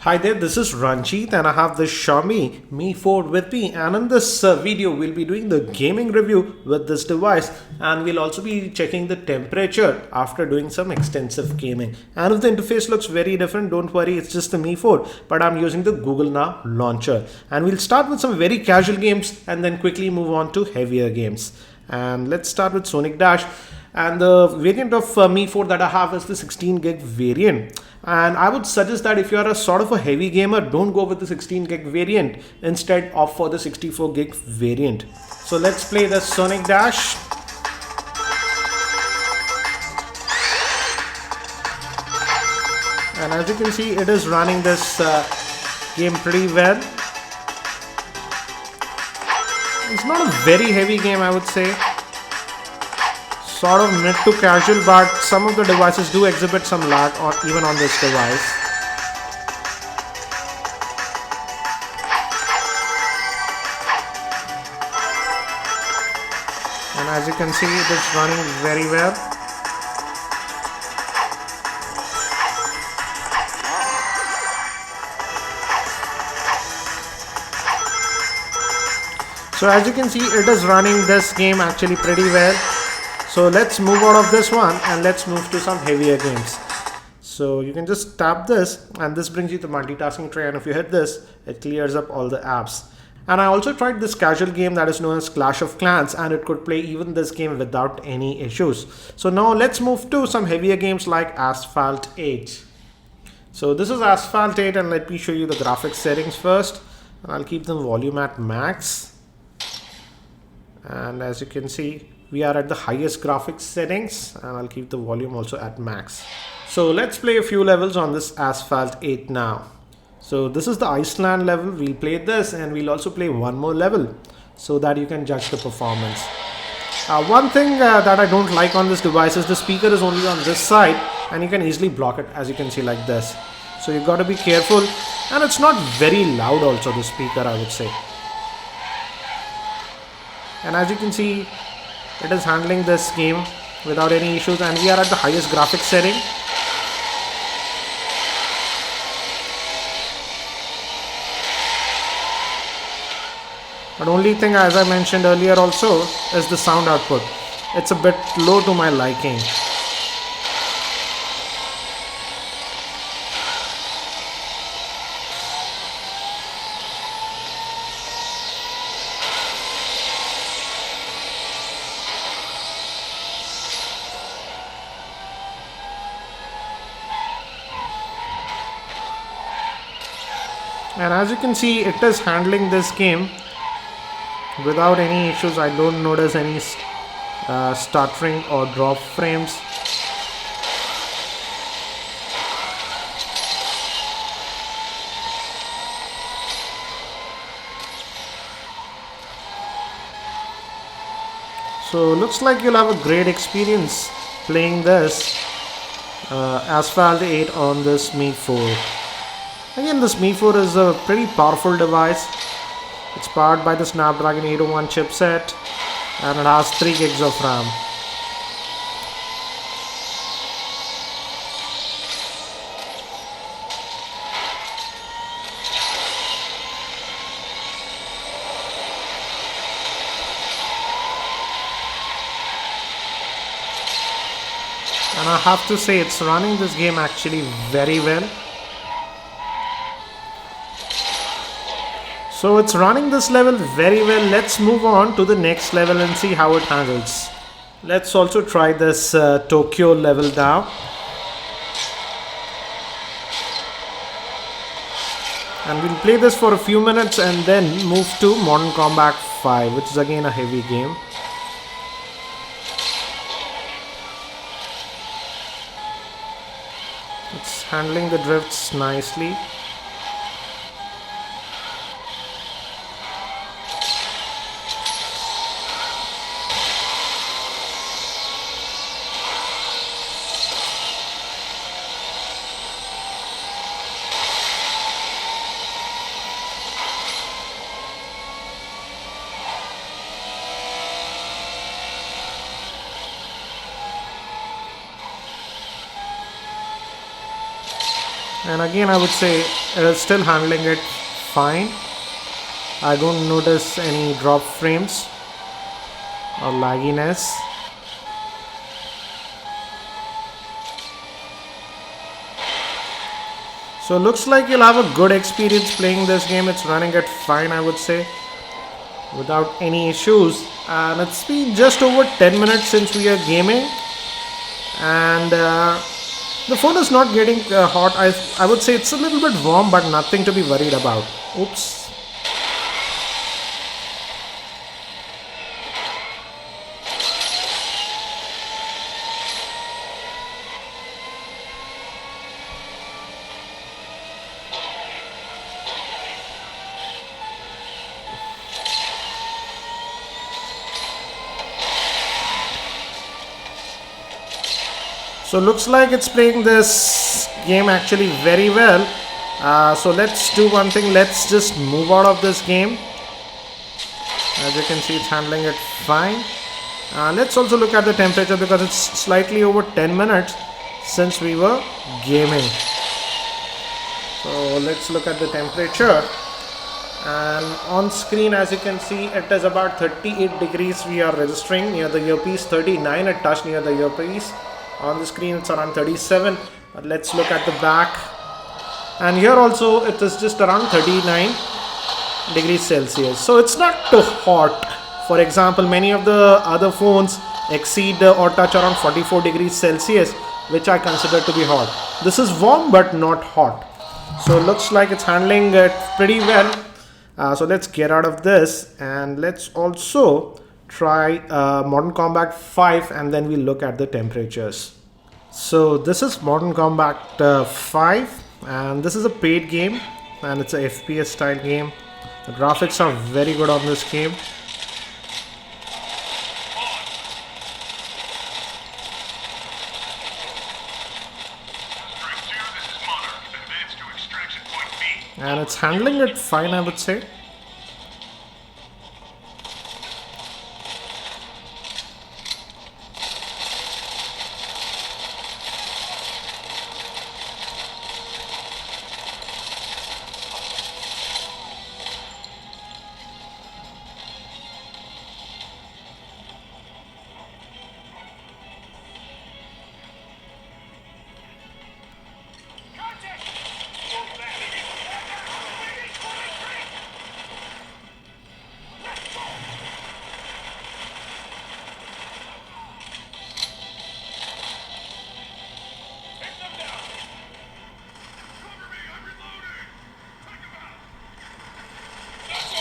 Hi there, this is Ranjit and I have the Xiaomi Mi 4 with me, and in this video we'll be doing the gaming review with this device, and we'll also be checking the temperature after doing some extensive gaming. And if the interface looks very different, don't worry, it's just the Mi 4, but I'm using the Google Now launcher. And we'll start with some very casual games and then quickly move on to heavier games. And let's start with Sonic Dash. And the variant of Mi 4 that I have is the 16 gig variant, and I would suggest that if you are a sort of a heavy gamer, don't go with the 16 gig variant, instead opt for the 64 gig variant. So let's play the Sonic Dash. And as you can see, it is running this game pretty well. It's not a very heavy game, I would say. Sort of mid to casual, but some of the devices do exhibit some lag even on this device. And as you can see, it is running very well. So as you can see, it is running this game actually pretty well. So let's move out of this one and let's move to some heavier games. So you can just tap this and this brings you to the multitasking tray, and if you hit this, it clears up all the apps. And I also tried this casual game that is known as Clash of Clans, and it could play even this game without any issues. So now let's move to some heavier games like Asphalt 8. So this is Asphalt 8, and let me show you the graphics settings first. I'll keep the volume at max. And as you can see, we are at the highest graphics settings, and I'll keep the volume also at max. So let's play a few levels on this Asphalt 8 now. So this is the Iceland level. We'll play this and we'll also play one more level so that you can judge the performance. One thing that I don't like on this device is the speaker is only on this side, and you can easily block it, as you can see like this. So you've got to be careful, and it's not very loud also, the speaker, I would say. And as you can see, it is handling this game without any issues, and we are at the highest graphics setting. But only thing, as I mentioned earlier also, is the sound output. It's a bit low to my liking. And as you can see, it is handling this game without any issues. I don't notice any stuttering or drop frames. So looks like you'll have a great experience playing this Asphalt 8 on this Mi 4. Again, this Mi 4 is a pretty powerful device. It's powered by the Snapdragon 801 chipset, and it has 3 gigs of RAM. And I have to say, it's running this game actually very well. So it's running this level very well. Let's move on to the next level and see how it handles. Let's also try this Tokyo level now. And we'll play this for a few minutes and then move to Mortal Kombat 5, which is again a heavy game. It's handling the drifts nicely. And again, I would say it is still handling it fine. I don't notice any drop frames or lagginess. So looks like you'll have a good experience playing this game. It's running it fine, I would say, without any issues. And it's been just over 10 minutes since we are gaming, and the phone is not getting hot. I would say it's a little bit warm, but nothing to be worried about. Oops. So looks like it's playing this game actually very well. So let's do one thing. Let's just move out of this game. As you can see, it's handling it fine. Let's also look at the temperature, because it's slightly over 10 minutes since we were gaming. So let's look at the temperature. And on screen, as you can see, it is about 38 degrees we are registering near the earpiece. 39 it touched near the earpiece. On the screen it's around 37. But let's look at the back, and here also it is just around 39 degrees Celsius. So it's not too hot. For example, many of the other phones exceed or touch around 44 degrees Celsius, which I consider to be hot. This is warm but not hot. So it looks like it's handling it pretty well. So let's get out of this, and let's also try Mortal Kombat 5, and then we'll look at the temperatures. So this is Mortal Kombat 5, and this is a paid game, and it's a FPS style game. The graphics are very good on this game. And it's handling it fine, I would say.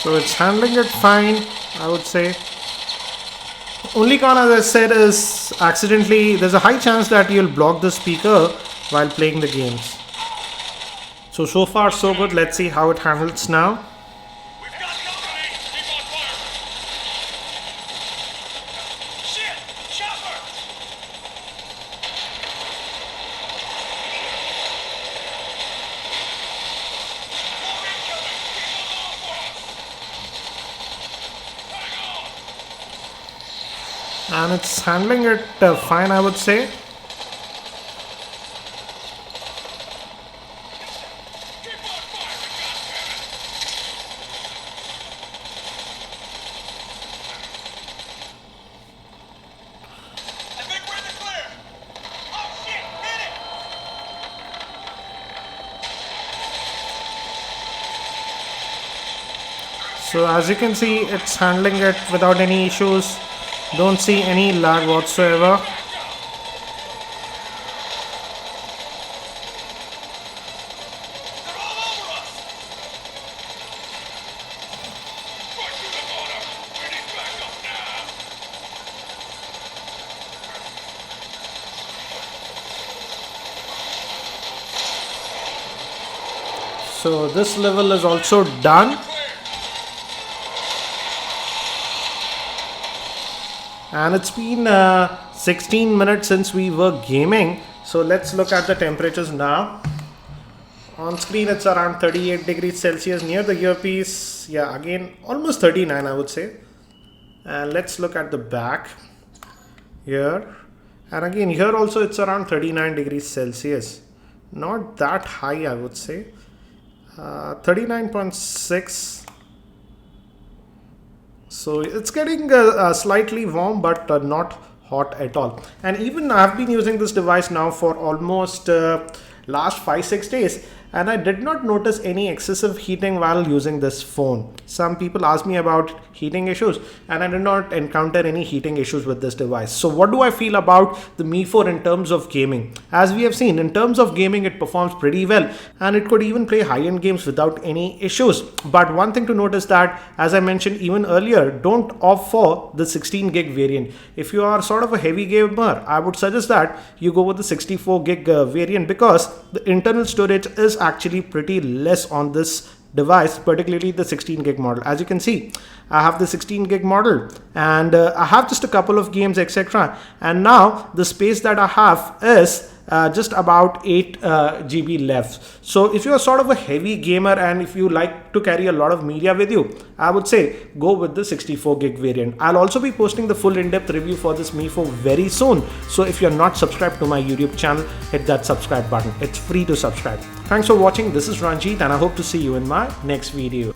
So it's handling it fine, I would say. Only con, as I said, is accidentally there's a high chance that you'll block the speaker while playing the games. So far so good. Let's see how it handles now. And it's handling it fine, I would say. So as you can see, it's handling it without any issues. Don't see any lag whatsoever. So this level is also done. And it's been 16 minutes since we were gaming. So let's look at the temperatures now. On screen it's around 38 degrees Celsius near the earpiece. Yeah, again almost 39, I would say. And let's look at the back here. And again here also it's around 39 degrees Celsius. not that high, I would say. 39.6. So it's getting slightly warm, but not hot at all. And even I've been using this device now for almost last 5-6 days, and I did not notice any excessive heating while using this phone. Some people ask me about heating issues, and I did not encounter any heating issues with this device. So what do I feel about the Mi 4 in terms of gaming? As we have seen, in terms of gaming, it performs pretty well, and it could even play high-end games without any issues. But one thing to note is that, as I mentioned even earlier, don't opt for the 16 gig variant. If you are sort of a heavy gamer, I would suggest that you go with the 64 gig variant, because the internal storage is actually pretty less on this device, particularly the 16 gig model. As you can see, I have the 16 gig model, and I have just a couple of games, etc. And now the space that I have is just about 8 GB left. So if you are sort of a heavy gamer and if you like to carry a lot of media with you, I would say go with the 64 gig variant. I'll also be posting the full in-depth review for this Mi 4 very soon. So if you're not subscribed to my YouTube channel, hit that subscribe button. It's free to subscribe. Thanks for watching. This is Ranjit, and I hope to see you in my next video.